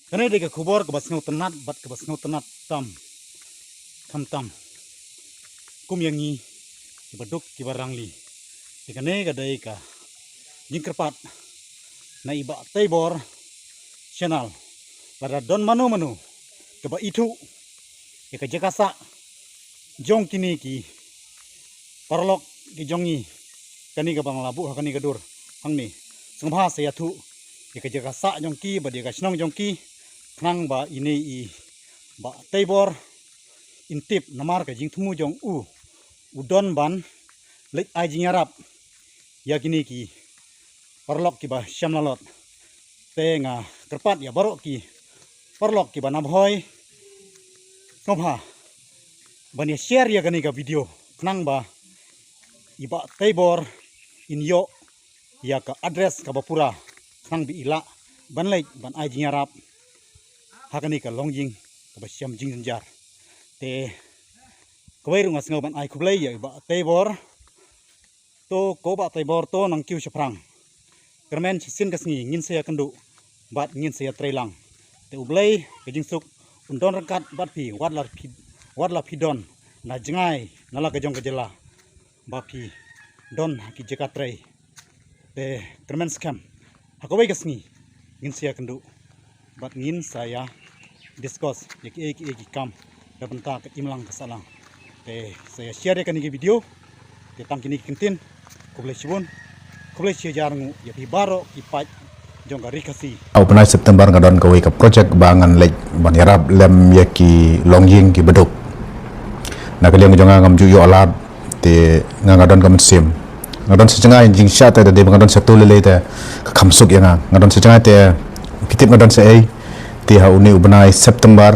Kene dega kubor ke basngau tenat bat ke basngau tenat tam kum yangi ibaduk kibarangli ikane gadai ka jingkerpat na iba taibor channel lada don manu keba itu ika jakasa jong kini ki parlok ki jongi kani ka bang labu kani ka dur hangni sengba saya tu ika jakasa jongki badi ka snong jongki nang ba ini i ba taibor intip namar ka jingthumu jong udon ban lek ai jingarap yakini ki parlok ki ba syamlalot tenga kerpat ya barok ki parlok ki ba nabhoy ngobha bani share ya kani ka video nang ba iba taibor inyo ya ka address ka bapura nang bi ila ban lek ban ai jingarap hakani ka longjing ka ba syam jingjar te kawai rungas ngau ban ai kublai ya ba taibor to ko ba taibor to nang kiu syafrang kermen sin kasngi ngin saya kendu bat ngin saya trailang te ublai ke jingsuk undon rekat bat pi wadla pidon na jengai nala ke jong ke jela ba pi don ki jekatrei te kermen skam hakawai kasngi ngin saya kendu bat ngin saya discuss eki kam dapat ke imlang kesalang saya share kan ini video tentang kini kentin kublai sibun kublai jarngu ya baro kipat jong gari kasi au penai September ngadon kawai ke project bangan lek ban yarab lem yaki longjing ki beduk na kaliang jonga ngam ju yo alat te ngadon kam sim ngadon secengai jing shat te de ngadon satu lele te kamsuk yang ngadon secengai te kitip ngadon se te ha uni ubenai September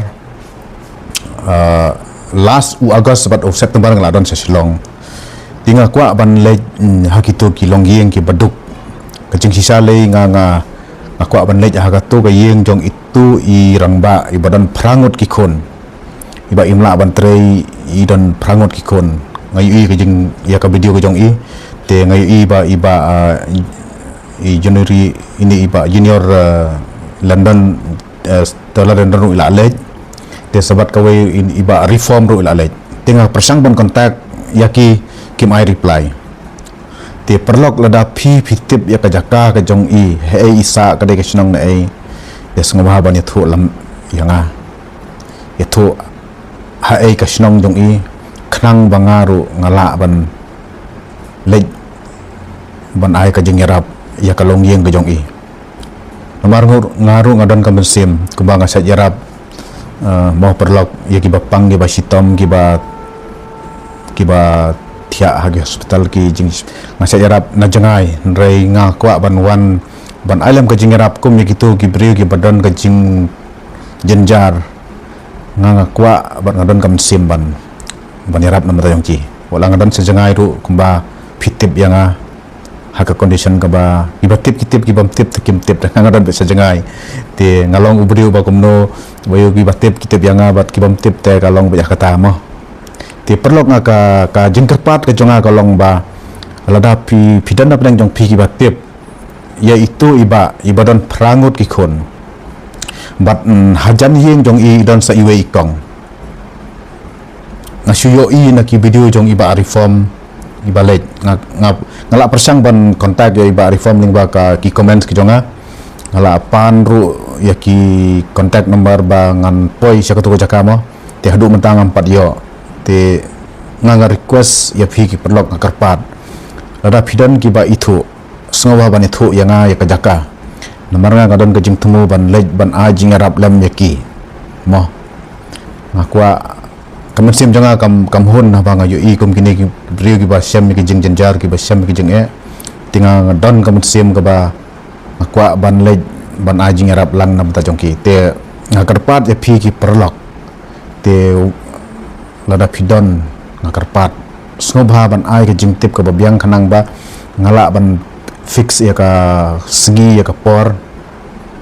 last August bat of September ngadon se Shillong tinga kwa ban le hakito ki longjing ki beduk kecing sisa le nga kwa ban le hagato ka yeng jong itu i rangba i badan prangut ki kon iba imla ban trei i don prangut ki kon ngai i kejing ya ka video ko jong i te ngai i iba i January ini iba junior London telah London ila le te sabat kawai iba reform ro ila le tinga persang ban kontak yaki kim I reply te perlok lada pi pitip ya kajaka ke jong i he isa ka de kesnong na ai des ngaba ban ya thu lam yanga ya thu ha ai kesnong jong i khnang bangaru ngala ban lej ban ai ka jing yarap ya ka longyeng ke jong i nomar ngaru ngadon ka bensim kubanga sa yarap mau perlok ya ki bapang ki basitom ki ba tia hagi hospital ki jing ngasa yarap na jangai rei nga kwa ban alam ka jing yarap kum ya gitu ki brio ki badon ka jing jenjar nga kwa ban ngadon kam sim ban yarap na matayong ki wala ngadon sa jangai ru kumba pitip yang haka condition ka ba iba kitip ki bam tip takim tip ngadon sa jangai te ngalong ubrio ba kumno bayo ki batip kitip yang bat ki bam tip te kalong ba kata mo ti perlok nga ka jingkerpat ke jonga kalong ba lada pidan na pedang jong pi ki batip ya itu ibadon prangut ki kon bat hajan yeng jong i don sa iwe ikong ngasuyo i na ki video jong iba reform ibalet ngala persang ban kontak ya iba reform lingba ka ki comments ki jonga ngala pan ru ya ki kontak number ba ngan poi sakatu ko jakamo te hadu mentang 4 yo te nga request ya phi ki perlok ngakarpat lada pidan ki ba itu sengawa ban itu yang ya kajaka nomor nga ngadon ke jing temu ban lej ban a jing arab lam yaki mo ngakwa kamersim janga kam hun na banga yu i kum kini ki brio ki ba syam ki jing jenjar ki ba syam ki jing tinga ngadon kamersim ke ba ngakwa ban lej ban a jing arab lang na mata jongki te ngakarpat ya phi ki perlok te lada pidon ngakarpat snobha ban ai ke jingtip ke babiang kanang ba ngala ban fix ya ka segi ya ka por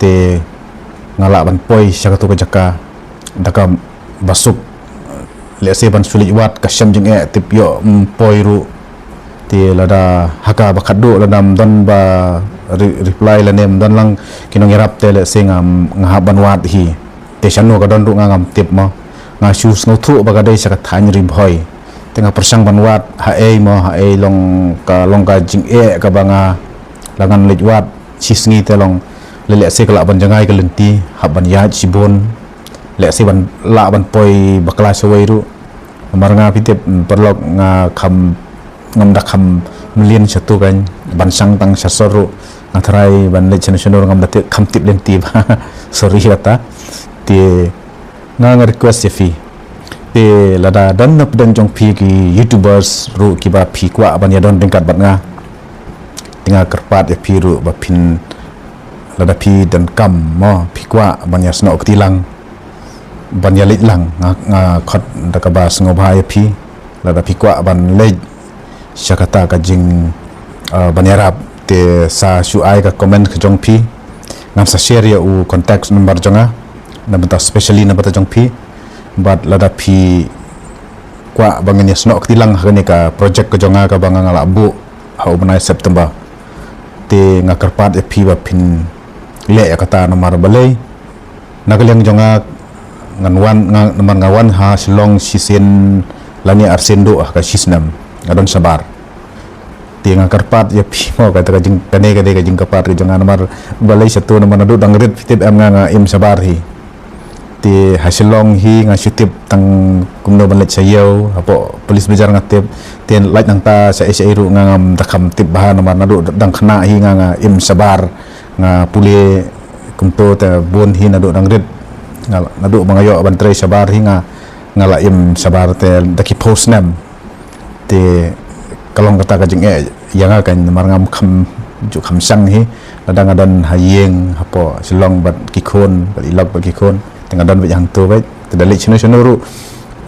te ngala ban poi syaka tu ka jaka daka basuk le se ban sulit wat ka syam jing tip yo poi ru te lada haka bakado ladam don ba reply la nem don lang kinong irap te le sing ngahaban wat hi te sanu ka don ru ngam tip mo nga shoes no thu ba ga dei sa ka than rim hoi tenga persang ban wat ha e long ka jing e ka banga langan lej wat sisngi te long le se ka la ban jangai ka lenti haban ya sibon le se ban la ban poi bakla sewai ru mar nga pitep perlok nga kham ngam dak kham million satu kan bansang tang sasoru ngathrai ban le chanasionor ngam dak kham tip lenti sorry kata ti nga request fi te lada dan nap dan jong phi ki youtubers ru ki ba phi kwa ban ya don tingkat bat nga tinga kerpat ya phi ru ba pin lada phi dan kam mo phi kwa ban ya sno ktilang ban ya lit lang nga khot da ka ba sngo ba ya phi lada phi kwa ban le syakata ka jing ban ya rap te sa su ai ka comment ka jong phi ngam sa share ya u contact number jonga na bata specially na bata jong phi bat lada phi kwa bangnya snok tilang hakani ka project ko jonga ka banga ngala bu hau banai September te ngakarpat e phi ba phin le ya kata nomor balai nagalyang jonga nganwan nomor ngawan ha silong sisen lani arsendo ka sisnam ngadon sabar te ngakarpat ya phi mo kata ka jing kane ka jing kapar ke jonga nomor balai satu nomor nadu dangret fitip am nga im sabar hi ti hasilong hi nga syutip tang kumno banlet sayaw apo polis bejar ngatip ten light nang ta sa iru nga ngam takam tip bahan nomor nadu dang khna hi nga im sabar nga puli kumto ta bon hi nadu dang red nga nadu mangayo bantre sabar hi nga ngala im sabar te daki post nam ti kalong kata ka jing yang kan nomor ngam kham ju kham sang hi ladang adan hayeng apo silong bat kikon bat ilok bat kikon tengah dan yang tu baik tidak lek chino ru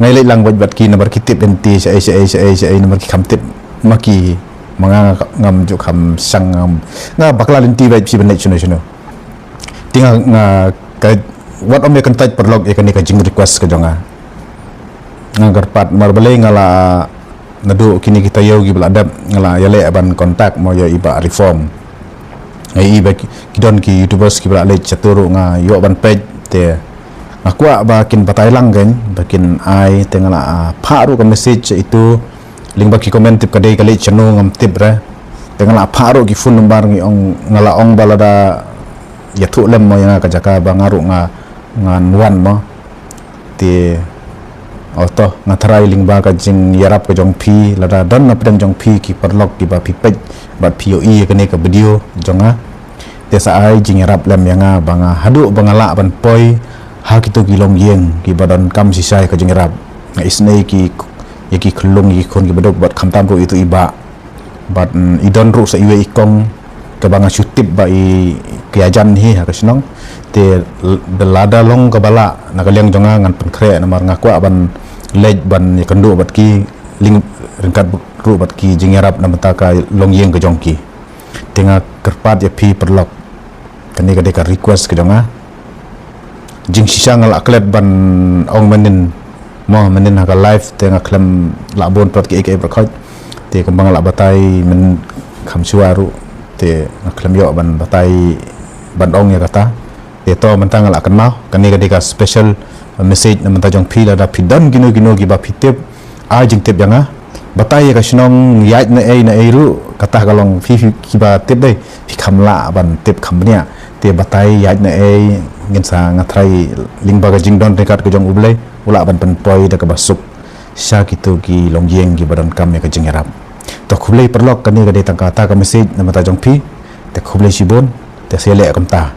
ngai lek lang bat ki nomor kitip dan ti sa nomor ki kam tip maki manga ngam ju kam sang nga bakla lenti baik si benek chino tinggal nga ka what om kan taj perlog ikan ka jing request ka jonga nga garpat marbale ngala nadu kini kita yo gi beladap ngala yale aban kontak mo yo iba reform ngai iba kidon ki youtubers ki belale caturu nga yo ban page te aku bakin patailang kan bakin ai tengala pharu ka message itu link baki comment tip kadai kali channel ngam tip ra tengala pharu ki phone number ngi ong ngala ong balada ya thu lem mo yang ka jaka bangaru nga wan mo ti auto ngathrai link ba ka jing yarap ka jong phi lada don na pedang jong phi ki perlok ki ba phi page bat POE ka ne ka video jonga te sa ai jing yarap lem yang banga hadu bangala ban poi ha kitu gilong yeng ki badan kam sisai ka jingrap nga isnei ki yaki khulung ki khon ki badok bat khamtam ro itu iba bat idon ru sa iwe ikong ka banga syutip ba i kiajan hi ha kasnong te belada long ka bala nagalyang jonga ngan penkre namar ngakwa ban lej ban yakandu bat ki ling ringkat ru bat ki jingrap namata ka long yeng ka jongki tenga kerpat ya pi perlok kani ka deka request ka jonga jing sisa ngalak klet ban ong menin haka live te ngaklam labon prat ki ek berkhot te kembang lak batai men kham suaru te ngaklam yo ban batai ban ong ya kata te to mentang ngalak kenal kani ka special message na mentajong pila da pidan gino gi ba pitip a jing tip janga batai ka sinong yait na ru kata kalong fi ki ba tip dei fi khamla ban tip khamnya te batai yait na ngin sa ngatrai ling baga jing don dekat ke jong ublai ula ban penpoi da ka basuk sya kitu ki longyeng ki badan kam ya ka jing yarap to khublai perlok kani ka detang kata ka message na mata jong phi te khublai sibon te sele kam ta